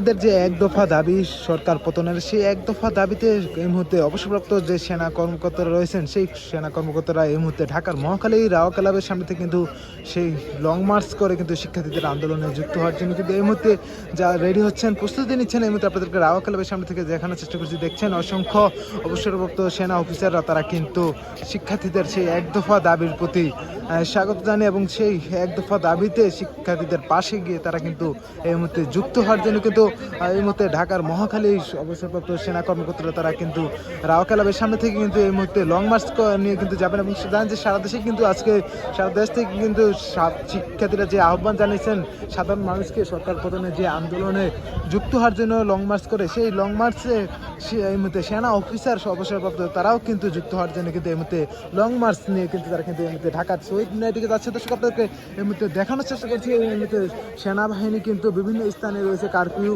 এদের যে এক দফা দাবি সরকার পতনের, সেই এক দফা দাবিতে এই মুহূর্তে অবসরপ্রাপ্ত যে সেনা কর্মকর্তারা রয়েছেন, সেই সেনা কর্মকর্তারা এই মুহূর্তে ঢাকার মহাখালী রাও ক্লাবের সামনে থেকে কিন্তু সেই লং মার্চ করে কিন্তু শিক্ষার্থীদের আন্দোলনে যুক্ত হওয়ার জন্য কিন্তু এই মুহূর্তে যা রেডি হচ্ছেন, প্রস্তুতি নিচ্ছেন। এই মুহূর্তে আপনাদেরকে রাও ক্লাবের সামনে থেকে দেখানোর চেষ্টা করছি। দেখছেন অসংখ্য অবসরপ্রাপ্ত সেনা অফিসাররা, তারা কিন্তু শিক্ষার্থীদের সেই এক দফা দাবির প্রতি স্বাগত জানিয়ে এবং সেই এক দফা দাবিতে শিক্ষার্থীদের পাশে গিয়ে তারা কিন্তু এই মুহূর্তে যুক্ত হওয়ার জন্য কিন্তু এই মুহূর্তে ঢাকার মহাখালী অবসরপ্রাপ্ত সেনা কর্মকর্তারা তারা কিন্তু রাও ক্লাবের সামনে থেকে কিন্তু এই মুহূর্তে লং মার্চ নিয়ে কিন্তু যাবেন। এবং জানেন যে সারা দেশে কিন্তু আজকে সারা দেশ থেকে কিন্তু শিক্ষার্থীরা যে আহ্বান জানিয়েছেন সাধারণ মানুষকে সরকার পতনের যে আন্দোলনে যুক্ত হওয়ার জন্য লং মার্চ করে, সেই লং মার্চে এই মুহূর্তে সেনা অফিসার অবসরপ্রাপ্ত তারাও কিন্তু যুক্ত হওয়ার জন্য কিন্তু এই মুহূর্তে লং মার্চ নিয়ে কিন্তু তারা কিন্তু এই মুহূর্তে ঢাকার শহীদ মিনারের দিকে যাচ্ছে। দর্শক আপনাদেরকে এই মুহূর্তে দেখানোর চেষ্টা করছি, এই মুহূর্তে সেনাবাহিনী কিন্তু বিভিন্ন স্থানে রয়েছে কারফিউ